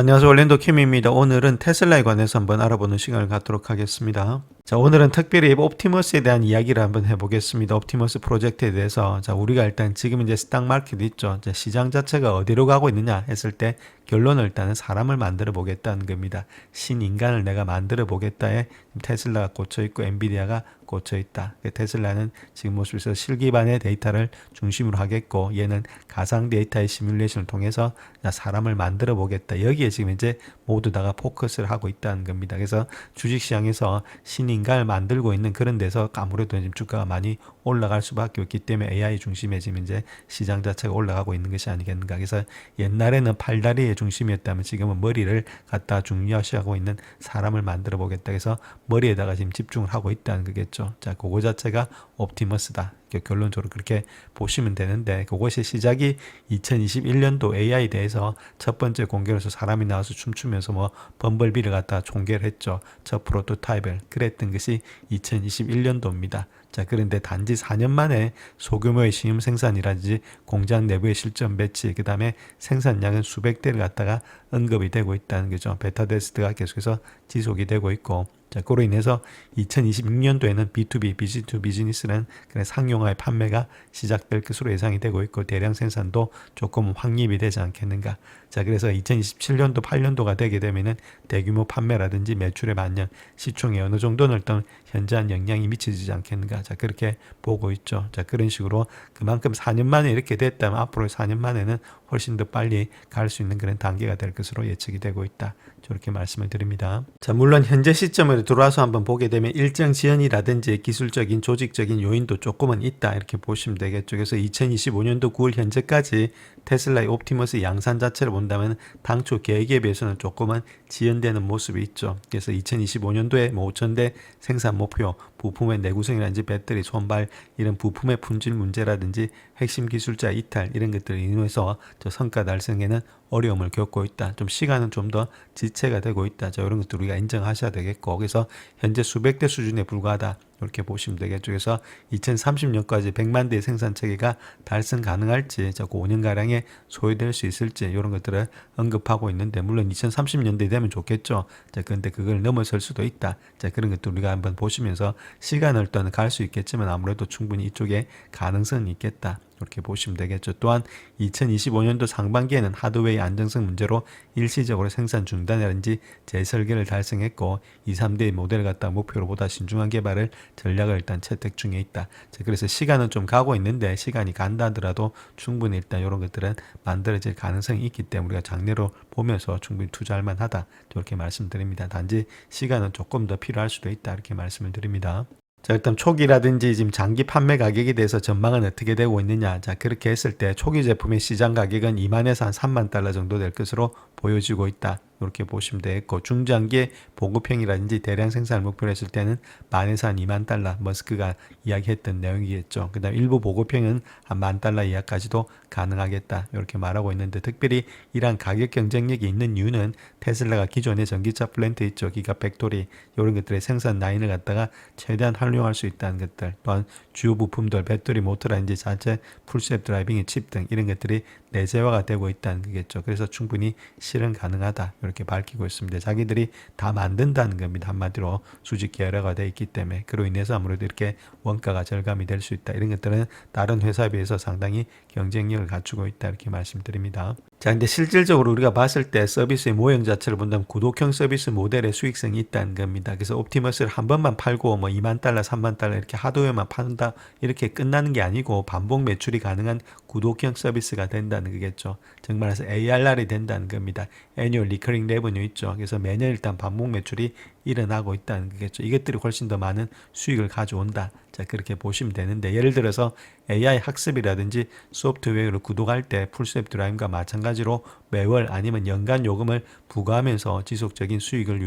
안녕하세요. 올랜도 캠입니다. 오늘은 테슬라에 관해서 한번 알아보는 시간을 갖도록 하겠습니다. 자, 오늘은 특별히 옵티머스에 대한 이야기를 한번 해보겠습니다. 옵티머스 프로젝트에 대해서. 자, 우리가 일단 지금 이제 스탁 마켓 있죠. 자, 시장 자체가 어디로 가고 있느냐 했을 때 결론을 일단은 사람을 만들어 보겠다는 겁니다. 신인간을 내가 만들어 보겠다에 테슬라가 꽂혀 있고 엔비디아가 꽂혀 있다. 테슬라는 지금 모습에서 실기반의 데이터를 중심으로 하겠고 얘는 가상 데이터의 시뮬레이션을 통해서 사람을 만들어 보겠다. 여기에 지금 이제 모두 다가 포커스를 하고 있다는 겁니다. 그래서 주식시장에서 신인간을 만들고 있는 그런 데서 아무래도 지금 주가가 많이 올라갈 수밖에 없기 때문에 AI 중심에 지금 이제 시장 자체가 올라가고 있는 것이 아니겠는가. 그래서 옛날에는 팔다리의 중심이었다면 지금은 머리를 갖다 중요시하고 있는 사람을 만들어 보겠다. 그래서 머리에다가 지금 집중을 하고 있다는 거겠죠. 자, 그거 자체가 옵티머스다. 결론적으로 그렇게 보시면 되는데 그것이 시작이 2021년도 AI에 대해서 첫 번째 공개로서 사람이 나와서 춤추면서 뭐 범벌비를 갖다 공개를 했죠. 첫 프로토타입을 그랬던 것이 2021년도입니다. 자, 그런데 단지 4년 만에 소규모의 시험 생산이라든지 공장 내부의 실전 배치, 그 다음에 생산량은 수백 대를 갖다가 언급이 되고 있다는 거죠. 베타 테스트가 계속해서 지속이 되고 있고, 자, 그로 인해서 2026년도에는 B2B, 비즈니스2 비즈니스라는 그런 상용화의 판매가 시작될 것으로 예상이 되고 있고 대량 생산도 조금 확립이 되지 않겠는가. 자, 그래서 2027년도, 8년도가 되게 되면은 대규모 판매라든지 매출의 반영, 시총에 어느 정도는 어떤 현저한 영향이 미치지 않겠는가. 자, 그렇게 보고 있죠. 자, 그런 식으로 그만큼 4년 만에 이렇게 됐다면 앞으로 4년 만에는 훨씬 더 빨리 갈 수 있는 그런 단계가 될 것으로 예측이 되고 있다. 저렇게 말씀을 드립니다. 자, 물론 현재 시점으로 들어와서 한번 보게 되면 일정 지연이라든지 기술적인 조직적인 요인도 조금은 있다 이렇게 보시면 되겠죠. 그래서 2025년도 9월 현재까지 테슬라의 옵티머스 양산 자체를 본다면 당초 계획에 비해서는 조금은 지연되는 모습이 있죠. 그래서 2025년도에 뭐 5,000대 생산 목표, 부품의 내구성이라든지 배터리 손발 이런 부품의 품질 문제라든지 핵심 기술자 이탈 이런 것들을 인해서 저 성과 달성에는 어려움을 겪고 있다. 좀 시간은 좀 더 지체가 되고 있다. 자, 이런 것들 우리가 인정하셔야 되겠고, 그래서 현재 수백 대 수준에 불과하다. 이렇게 보시면 되겠죠. 그래서 2030년까지 100만 대의 생산 체계가 달성 가능할지, 자, 그 5년가량에 소요될 수 있을지, 이런 것들을 언급하고 있는데, 물론 2030년대 되면 좋겠죠. 자, 그런데 그걸 넘어설 수도 있다. 자, 그런 것도 우리가 한번 보시면서 시간을 또한 갈 수 있겠지만 아무래도 충분히 이쪽에 가능성이 있겠다. 이렇게 보시면 되겠죠. 또한 2025년도 상반기에는 하드웨어의 안정성 문제로 일시적으로 생산 중단이라든지 재설계를 달성했고 2, 3대의 모델을 갖다 목표로 보다 신중한 개발을 전략을 일단 채택 중에 있다. 자, 그래서 시간은 좀 가고 있는데 시간이 간다 하더라도 충분히 일단 이런 것들은 만들어질 가능성이 있기 때문에 우리가 장래로 보면서 충분히 투자할 만하다. 이렇게 말씀드립니다. 단지 시간은 조금 더 필요할 수도 있다. 이렇게 말씀을 드립니다. 자, 일단 초기라든지 지금 장기 판매 가격에 대해서 전망은 어떻게 되고 있느냐. 자, 그렇게 했을 때 초기 제품의 시장 가격은 2만에서 한 3만 달러 정도 될 것으로 보여지고 있다. 이렇게 보시면 되겠고 중장기의 보급형이라든지 대량 생산을 목표로 했을 때는 만에서 한 2만 달러 머스크가 이야기했던 내용이겠죠. 그 다음 일부 보급형은 한 1만 달러 이하까지도 가능하겠다 이렇게 말하고 있는데 특별히 이러한 가격 경쟁력이 있는 이유는 테슬라가 기존의 전기차 플랜트 있죠. 기가 팩토리 이런 것들의 생산 라인을 갖다가 최대한 활용할 수 있다는 것들 또한 주요 부품들 배터리 모터라든지 자체 풀셋 드라이빙의 칩 등 이런 것들이 내재화가 되고 있다는 거겠죠. 그래서 충분히 실현 가능하다 이렇게 밝히고 있습니다. 자기들이 다 만든다는 겁니다. 한마디로 수직 계열화가 되어 있기 때문에 그로 인해서 아무래도 이렇게 원가가 절감이 될 수 있다. 이런 것들은 다른 회사에 비해서 상당히 경쟁력을 갖추고 있다 이렇게 말씀드립니다. 자, 근데 실질적으로 우리가 봤을 때 서비스의 모형 자체를 본다면 구독형 서비스 모델의 수익성이 있다는 겁니다. 그래서 옵티머스를 한 번만 팔고 뭐 2만 달러, 3만 달러 이렇게 하드웨어만 판다 이렇게 끝나는 게 아니고 반복 매출이 가능한 구독형 서비스가 된다는 거겠죠. 정말 해서 ARR이 된다는 겁니다. Annual Recurring Revenue 있죠. 그래서 매년 일단 반복 매출이 일어나고 있다는 거겠죠. 이것들이 훨씬 더 많은 수익을 가져온다. 자, 그렇게 보시면 되는데 예를 들어서 AI 학습이라든지 소프트웨어를 구독할 때 풀스텝 드라이브과 마찬가지로 매월 아니면 연간 요금을 부과하면서 지속적인 수익을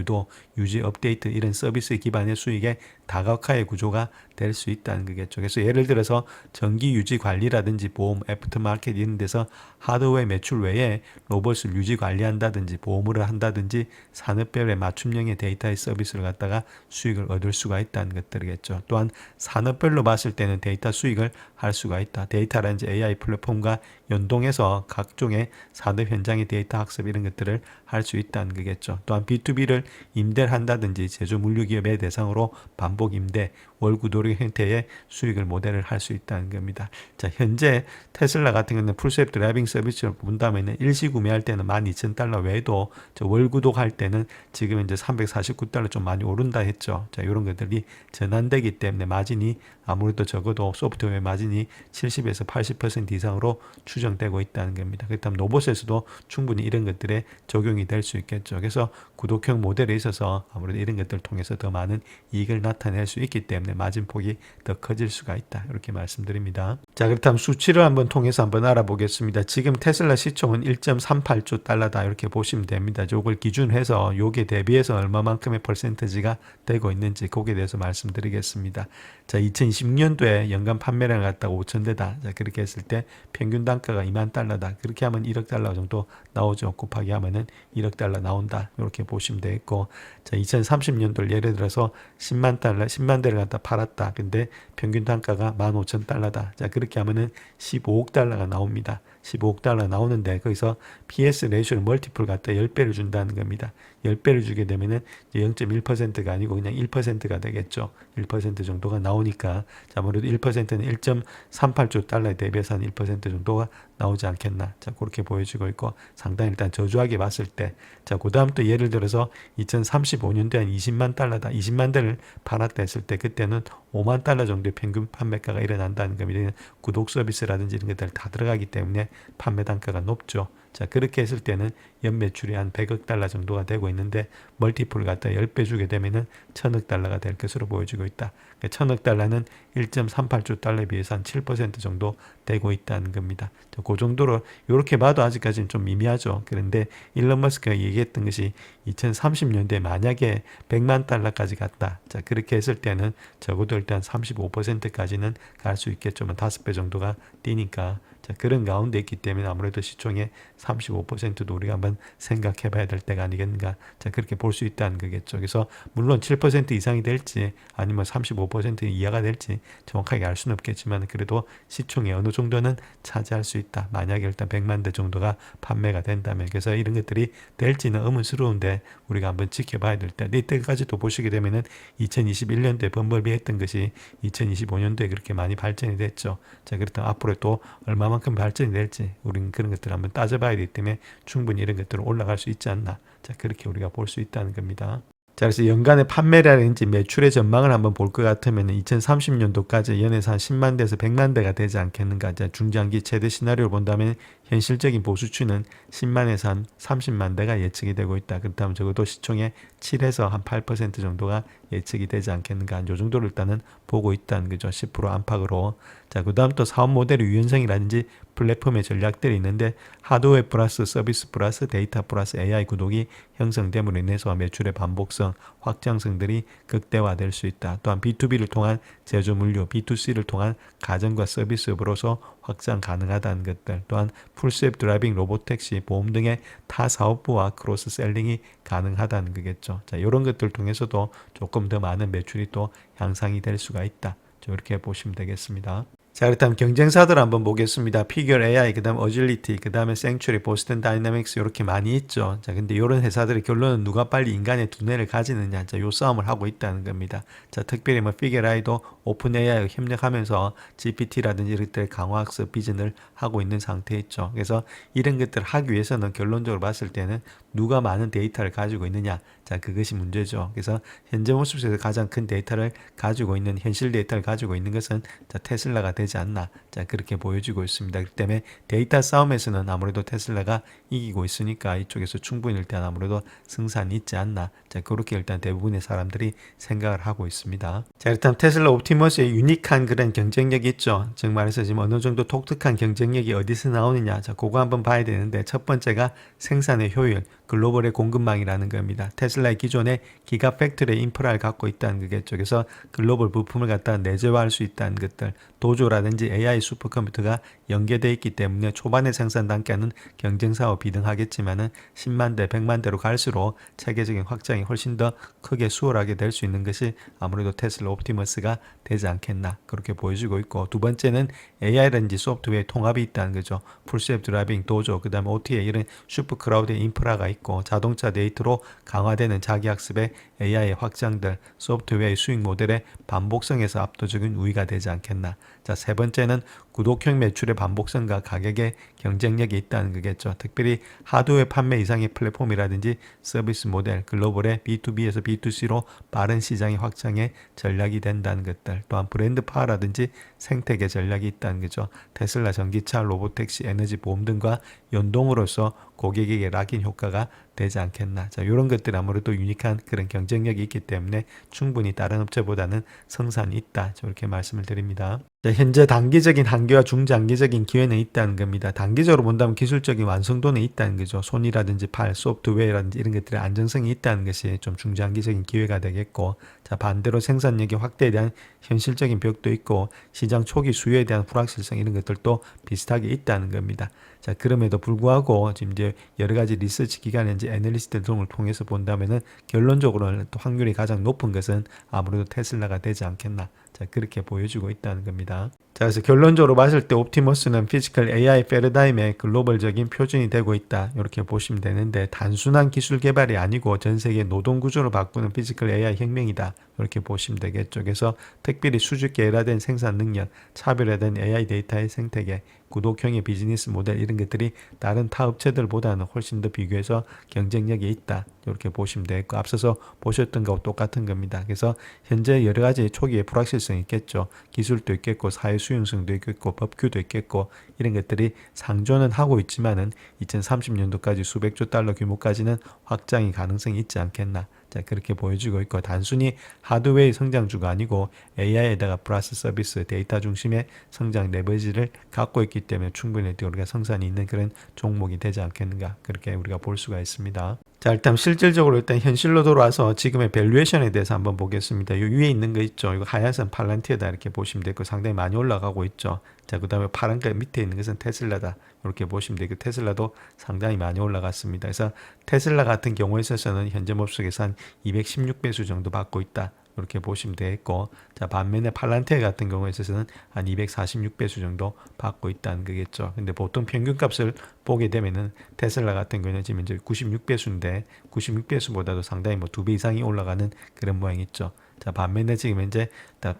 유지, 업데이트 이런 서비스 기반의 수익의 다각화의 구조가 될 수 있다는 거겠죠. 그래서 예를 들어서 전기 유지 관리라든지 보험, 애프터마켓 이런 데서 하드웨어 매출 외에 로봇을 유지 관리한다든지 보험을 한다든지 산업별의 맞춤형의 데이터의 서비스를 갖다가 수익을 얻을 수가 있다는 것들이겠죠. 또한 산업별로 봤을 때는 데이터 수익을 할 수가 있다. 데이터라든지 AI 플랫폼과 연동해서 각종의 산업 현장의 데이터 학습 이런 것들을 할 수 있다는 거겠죠. 또한 B2B를 임대를 한다든지 제조 물류기업의 대상으로 반복 임대, 월구도료 형태의 수익을 모델을 할 수 있다는 겁니다. 자, 현재 테슬라 같은 경우는 풀셀프 드라이빙 서비스를 본다면 일시 구매할 때는 12,000달러 외에도 월구독 할 때는 지금 이제 349달러 좀 많이 오른다 했죠. 자, 이런 것들이 전환되기 때문에 마진이 아무래도 적어도 소프트웨어 마진이 70에서 80% 이상으로 추정되고 있다는 겁니다. 그렇다면 로봇에서도 충분히 이런 것들에 적용이 될 수 있겠죠. 그래서 구독형 모델에 있어서 아무래도 이런 것들을 통해서 더 많은 이익을 나타낼 수 있기 때문에 마진폭이 더 커질 수가 있다. 이렇게 말씀드립니다. 자, 그렇다면 수치를 한번 통해서 한번 알아보겠습니다. 지금 테슬라 시총은 1.38조 달러다. 이렇게 보시면 됩니다. 이걸 기준해서 요게 대비해서 얼마만큼의 퍼센트지가 되고 있는지 거기에 대해서 말씀드리겠습니다. 자, 2020년도에 연간 판매량을 갖다가 5,000대다. 자, 그렇게 했을 때 평균 단가가 2만 달러다. 그렇게 하면 1억 달러 정도 나오죠. 곱하기 하면은 1억 달러 나온다. 이렇게 보시면 되겠고, 자, 2030년도를 예를 들어서 10만 달러, 10만 대를 갖다 팔았다. 근데 평균 단가가 15,000달러다. 자, 그렇게 하면은 15억 달러가 나옵니다. 15억 달러 나오는데 거기서 PS 레이쇼를 멀티플 갖다 10배를 준다는 겁니다. 10배를 주게 되면은 0.1%가 아니고 그냥 1%가 되겠죠. 1% 정도가 나오니까, 자, 아무래도 1%는 1.38조 달러에 대비해서 한 1% 정도가 나오지 않겠나. 자, 그렇게 보여지고 있고, 상당히 일단 저조하게 봤을 때, 자, 그 다음 또 예를 들어서 2035년도에 한 20만 달러다. 20만 대를 팔았다 했을 때 그때는 5만 달러 정도의 평균 판매가가 일어난다는 겁니다. 구독 서비스라든지 이런 것들 다 들어가기 때문에 판매 단가가 높죠. 자, 그렇게 했을 때는 연매출이 한 100억 달러 정도가 되고 있는데 멀티플을 갖다 10배 주게 되면은 1000억 달러가 될 것으로 보여지고 있다. 1000억 달러는 1.38조 달러에 비해서 한 7% 정도 되고 있다는 겁니다. 그 정도로 이렇게 봐도 아직까지는 좀 미미하죠. 그런데 일론 머스크가 얘기했던 것이 2030년대에 만약에 100만 달러까지 갔다. 자, 그렇게 했을 때는 적어도 일단 35%까지는 갈 수 있겠죠. 5배 정도가 뛰니까. 자, 그런 가운데 있기 때문에 아무래도 시총의 35%도 우리가 한번 생각해 봐야 될 때가 아니겠는가. 자, 그렇게 볼 수 있다는 거겠죠. 그래서 물론 7% 이상이 될지 아니면 35% 이하가 될지 정확하게 알 수는 없겠지만 그래도 시총의 어느 정도는 차지할 수 있다. 만약에 일단 100만 대 정도가 판매가 된다면. 그래서 이런 것들이 될지는 의문스러운데 우리가 한번 지켜봐야 될 때, 이때까지도 보시게 되면은 2021년도에 범벌비 했던 것이 2025년도에 그렇게 많이 발전이 됐죠. 자, 그렇다면 앞으로 또 얼마만큼 발전이 될지 우리는 그런 것들을 한번 따져봐야 되기 때문에 충분히 이런 것들은 올라갈 수 있지 않나. 자, 그렇게 우리가 볼 수 있다는 겁니다. 자, 그래서 연간의 판매량인지 매출의 전망을 한번 볼 것 같으면 2030년도까지 연에서 한 10만 대에서 100만 대가 되지 않겠는가. 자, 중장기 최대 시나리오를 본다면 현실적인 보수치는 10만에서 한 30만 대가 예측이 되고 있다. 그렇다면 적어도 시총의 7에서 한 8% 정도가 예측이 되지 않겠는가. 요 정도를 일단은 보고 있다는 거죠. 10% 안팎으로. 자, 그 다음 또 사업 모델의 유연성이라든지 플랫폼의 전략들이 있는데 하드웨어 플러스 서비스 플러스 데이터 플러스 AI 구독이 형성됨으로 인해서 매출의 반복성, 확장성들이 극대화될 수 있다. 또한 B2B를 통한 제조 물류, B2C를 통한 가전과 서비스업으로서 확장 가능하다는 것들, 또한 풀셀프 드라이빙 로봇택시, 보험 등의 타 사업부와 크로스 셀링이 가능하다는 거겠죠. 자, 이런 것들 통해서도 조금 더 많은 매출이 또 향상이 될 수가 있다. 이렇게 보시면 되겠습니다. 자, 그렇다면 경쟁사들 한번 보겠습니다. 피규어 AI, 그 다음 어질리티, 그 다음에 생츄리, 보스턴 다이나믹스 이렇게 많이 있죠. 자, 근데 이런 회사들의 결론은 누가 빨리 인간의 두뇌를 가지느냐. 자, 요 싸움을 하고 있다는 겁니다. 자, 특별히 피규어 AI도 오픈 AI와 협력하면서 GPT라든지 이런 것들의 강화학습 비전을 하고 있는 상태에 있죠. 그래서 이런 것들을 하기 위해서는 결론적으로 봤을 때는 누가 많은 데이터를 가지고 있느냐. 자, 그것이 문제죠. 그래서 현재 모습에서 가장 큰 데이터를 가지고 있는, 현실 데이터를 가지고 있는 것은 자, 테슬라가 되지 않나. 자, 그렇게 보여지고 있습니다. 그렇기 때문에 데이터 싸움에서는 아무래도 테슬라가 이기고 있으니까 이쪽에서 충분히 일단 아무래도 승산이 있지 않나. 자, 그렇게 일단 대부분의 사람들이 생각을 하고 있습니다. 자, 일단 테슬라 옵티머스의 유니크한 그런 경쟁력이 있죠. 즉 말해서 지금 어느 정도 독특한 경쟁력이 어디서 나오느냐. 자, 그거 한번 봐야 되는데 첫 번째가 생산의 효율, 글로벌의 공급망이라는 겁니다. 테슬라의 기존의 기가 팩토리 인프라를 갖고 있다는 거겠죠. 그래서 글로벌 부품을 갖다 내재화할 수 있다는 것들, 도조라든지 AI 슈퍼컴퓨터가 연계되어 있기 때문에 초반의 생산 단계는 경쟁사와 뭐 비등하겠지만은 10만 대, 100만 대로 갈수록 체계적인 확장이 훨씬 더 크게 수월하게 될 수 있는 것이 아무래도 테슬라 옵티머스가 되지 않겠나 그렇게 보여지고 있고, 두 번째는 AI라든지 소프트웨어의 통합이 있다는 거죠. 풀셀프 드라이빙 도조, 그 다음에 OTA 이런 슈퍼 클라우드의 인프라가 있고, 자동차 데이터로 강화되는 자기학습의 AI의 확장들, 소프트웨어의 수익 모델의 반복성에서 압도적인 우위가 되지 않겠나. 자, 세 번째는 구독형 매출의 반복성과 가격의 경쟁력이 있다는 거겠죠. 특별히 하드웨어 판매 이상의 플랫폼이라든지 서비스 모델, 글로벌의 B2B에서 B2C로 빠른 시장의 확장에 전략이 된다는 것들, 또한 브랜드파라든지 생태계 전략이 있다는 거죠. 테슬라 전기차, 로보택시, 에너지 보험 등과 연동으로서 고객에게 락인 효과가 되지 않겠나. 자, 이런 것들이 아무래도 유니크한 그런 경쟁력이 있기 때문에 충분히 다른 업체보다는 성산이 있다. 저렇게 말씀을 드립니다. 자, 현재 단기적인 한계와 중장기적인 기회는 있다는 겁니다. 단기적으로 본다면 기술적인 완성도는 있다는 거죠. 손이라든지 팔, 소프트웨어라든지 이런 것들의 안정성이 있다는 것이 좀 중장기적인 기회가 되겠고, 자, 반대로 생산력의 확대에 대한 현실적인 벽도 있고, 시장 초기 수요에 대한 불확실성 이런 것들도 비슷하게 있다는 겁니다. 자, 그럼에도 불구하고 지금 이제 여러 가지 리서치 기관인지 애널리스트 등을 통해서 본다면은 결론적으로는 또 확률이 가장 높은 것은 아무래도 테슬라가 되지 않겠나. 자, 그렇게 보여주고 있다는 겁니다. 자, 그래서 결론적으로 봤을 때 옵티머스는 피지컬 AI 패러다임의 글로벌적인 표준이 되고 있다. 이렇게 보시면 되는데, 단순한 기술 개발이 아니고 전 세계 노동 구조를 바꾸는 피지컬 AI 혁명이다. 이렇게 보시면 되겠죠. 그래서 특별히 수직계열화된 생산 능력, 차별화된 AI 데이터의 생태계, 구독형의 비즈니스 모델 이런 것들이 다른 타 업체들보다는 훨씬 더 비교해서 경쟁력이 있다. 이렇게 보시면 되겠고, 앞서서 보셨던 것과 똑같은 겁니다. 그래서 현재 여러 가지 초기에 불확실성이 있겠죠. 기술도 있겠고, 사회 수용성도 있겠고, 법규도 있겠고, 이런 것들이 상존은 하고 있지만은 2030년도까지 수백조 달러 규모까지는 확장이 가능성이 있지 않겠나. 자, 그렇게 보여지고 있고, 단순히 하드웨어의 성장주가 아니고 AI에다가 플러스 서비스, 데이터 중심의 성장 레버리지를 갖고 있기 때문에 충분히 우리가 성산이 있는 그런 종목이 되지 않겠는가, 그렇게 우리가 볼 수가 있습니다. 자, 일단 실질적으로 일단 현실로 돌아와서 지금의 밸류에이션에 대해서 한번 보겠습니다. 이 위에 있는 거 있죠. 이거 하얀색 팔란티어다 이렇게 보시면 되고 상당히 많이 올라가고 있죠. 자, 그 다음에 파란 거 밑에 있는 것은 테슬라다 이렇게 보시면 되고, 테슬라도 상당히 많이 올라갔습니다. 그래서 테슬라 같은 경우에 있어서는 현재 목속에서 한 216배수 정도 받고 있다 이렇게 보시면 되겠고, 자, 반면에 팔란티어 같은 경우에 있어서는 한 246배수 정도 받고 있다는 거겠죠. 근데 보통 평균값을 보게 되면은 테슬라 같은 경우는 지금 이제 96배수인데 96배수보다도 상당히 뭐 2배 이상이 올라가는 그런 모양이 있죠. 자, 반면에 지금 이제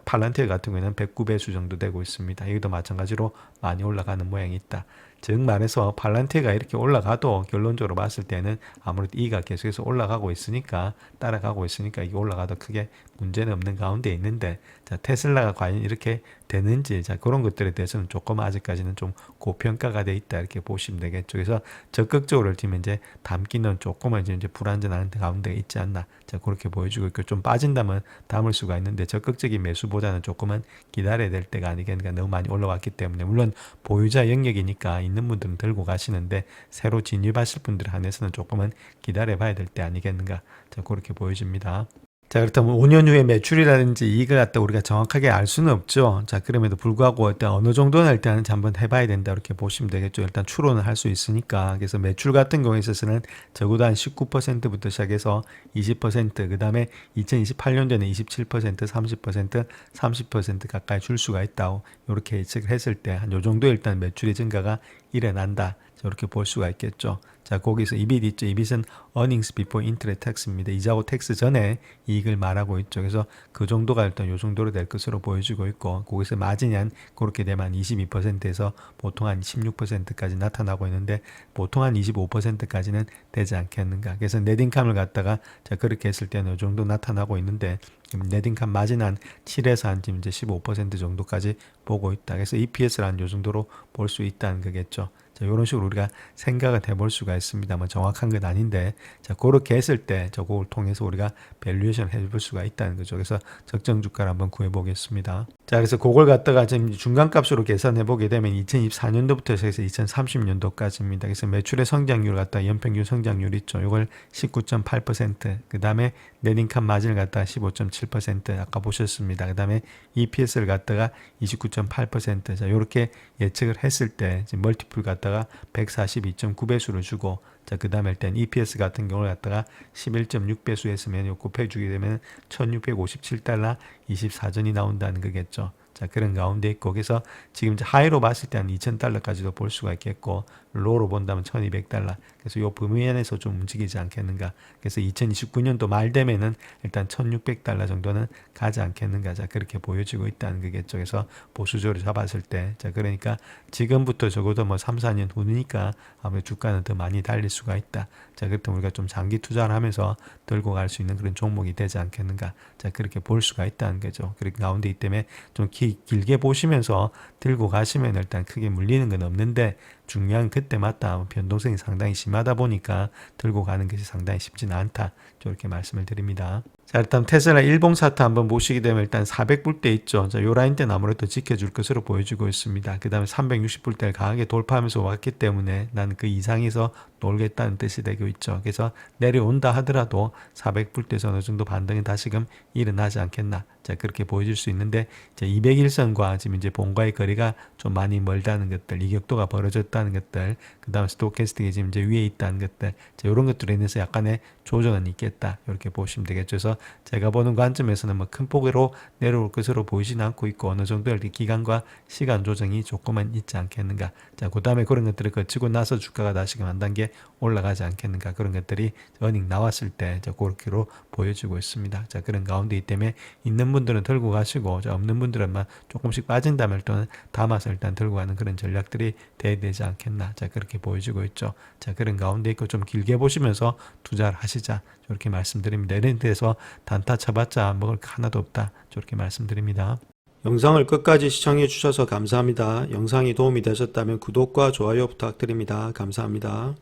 팔란티어 같은 경우에는 109배수 정도 되고 있습니다. 여기도 마찬가지로 많이 올라가는 모양이 있다. 즉 말해서 팔란티어가 이렇게 올라가도 결론적으로 봤을 때는 아무래도 이가 계속해서 올라가고 있으니까, 따라가고 있으니까 이게 올라가도 크게 문제는 없는 가운데 있는데, 자, 테슬라가 과연 이렇게 되는지, 자, 그런 것들에 대해서는 조금 아직까지는 좀 고평가가 돼 있다 이렇게 보시면 되겠죠. 그래서 적극적으로 지금 이제 담기는 조금은 이제 불안전한 가운데 있지 않나, 자, 그렇게 보여주고 있고, 좀 빠진다면 담을 수가 있는데 적극적인 매수보다는 조금은 기다려야 될 때가 아니겠는가. 너무 많이 올라왔기 때문에, 물론 보유자 영역이니까 있는 분들은 들고 가시는데 새로 진입하실 분들 한해서는 조금은 기다려 봐야 될 때 아니겠는가. 자, 그렇게 보여집니다. 자, 그렇다면 5년 후에 매출이라든지 이익을 갖다 우리가 정확하게 알 수는 없죠. 자, 그럼에도 불구하고 일단 어느 정도는 일단 한번 해봐야 된다 이렇게 보시면 되겠죠. 일단 추론을 할 수 있으니까. 그래서 매출 같은 경우에 있어서는 적어도 한 19%부터 시작해서 20%, 그 다음에 2028년도에는 27%, 30%, 30% 가까이 줄 수가 있다고 이렇게 예측을 했을 때 한 요 정도 일단 매출의 증가가 일어난다. 이렇게 볼 수가 있겠죠. 자, 거기서 EBIT 있죠. EBIT은 Earnings Before Interest Tax입니다. 이자고 텍스 전에 이익을 말하고 있죠. 그래서 그 정도가 일단 요 정도로 될 것으로 보여지고 있고, 거기서 마진이 한 그렇게 되면 22%에서 보통 한 16%까지 나타나고 있는데, 보통 한 25%까지는 되지 않겠는가. 그래서 넷인컴을 갖다가 자, 그렇게 했을 때는 요 정도 나타나고 있는데, 넷인컴 마진 한 7에서 한 지금 이제 15% 정도까지 보고 있다. 그래서 EPS를 한 요 정도로 볼 수 있다는 거겠죠. 자, 이런 식으로 우리가 생각을 해볼 수가 있습니다만 정확한 건 아닌데, 자, 그렇게 했을 때 저걸 통해서 우리가 밸류에이션 해볼 수가 있다는 거죠. 그래서 적정 주가를 한번 구해 보겠습니다. 자, 그래서 그걸 갖다가 지금 중간값으로 계산해 보게 되면 2024년도부터 해서 2030년도까지입니다. 그래서 매출의 성장률 갖다가 연평균 성장률 있죠. 이걸 19.8%, 그 다음에 넷인컴 마진을 갖다가 15.7%, 아까 보셨습니다. 그 다음에 EPS를 갖다가 29.8%. 자, 요렇게 예측을 했을 때 지금 멀티플 갖다가 142.9배수를 주고, 자, 그 다음에 일단 EPS 같은 경우를 갖다가 11.6배수 했으면 요 곱해주게 되면 1657달러 24전이 나온다는 거겠죠. 자, 그런 가운데 있고, 그래서 지금 이제 하이로 봤을 때 한 2000달러까지도 볼 수가 있겠고, 로로 본다면 1200달러. 그래서 요 범위 안에서 좀 움직이지 않겠는가. 그래서 2029년도 말 되면은 일단 1600달러 정도는 가지 않겠는가. 자, 그렇게 보여지고 있다는 거겠죠. 그래서 보수적으로 잡았을 때. 자, 그러니까 지금부터 적어도 뭐 3, 4년 후니까 아무래도 주가는 더 많이 달릴 수가 있다. 자, 그렇다면 우리가 좀 장기 투자를 하면서 들고 갈 수 있는 그런 종목이 되지 않겠는가. 자, 그렇게 볼 수가 있다는 거죠. 그렇게 가운데 있기 때문에 좀 길게 보시면서 들고 가시면 일단 크게 물리는 건 없는데, 중요한 그때마다 변동성이 상당히 심하다 보니까 들고 가는 것이 상당히 쉽지는 않다. 이렇게 말씀을 드립니다. 자, 일단 테슬라 일봉 차트 한번 보시게 되면 일단 400불대 있죠. 자, 요 라인 때는 아무래도 지켜줄 것으로 보여지고 있습니다. 그 다음에 360불대를 강하게 돌파하면서 왔기 때문에 나는 그 이상에서 놀겠다는 뜻이 되고 있죠. 그래서 내려온다 하더라도 400불대에서 어느 정도 반등이 다시금 일어나지 않겠나. 자, 그렇게 보여질 수 있는데, 201선과 지금 이제 본과의 거리가 좀 많이 멀다는 것들, 이격도가 벌어졌다는 것들, 그 다음에 스토캐스틱이 지금 이제 위에 있다는 것들, 자, 이런 것들에 인해서 약간의 조정은 있겠다. 이렇게 보시면 되겠죠. 그래서 제가 보는 관점에서는 뭐 큰 폭으로 내려올 것으로 보이지는 않고 있고, 어느 정도 이렇게 기간과 시간 조정이 조금은 있지 않겠는가. 자, 그 다음에 그런 것들을 거치고 나서 주가가 다시금 한 단계 올라가지 않겠는가. 그런 것들이 어닝 나왔을 때 그렇게로 보여지고 있습니다. 자, 그런 가운데 때문에 있는 분들은 들고 가시고, 자, 없는 분들은 조금씩 빠진다면 또는 담아서 일단 들고 가는 그런 전략들이 돼야 되지 않겠나. 자, 그렇게 보여지고 있죠. 자, 그런 가운데 있고 좀 길게 보시면서 투자를 하시자. 이렇게 말씀드립니다. 이런 데서 단타 쳐봤자 먹을 거 하나도 없다. 이렇게 말씀드립니다. 영상을 끝까지 시청해 주셔서 감사합니다. 영상이 도움이 되셨다면 구독과 좋아요 부탁드립니다. 감사합니다.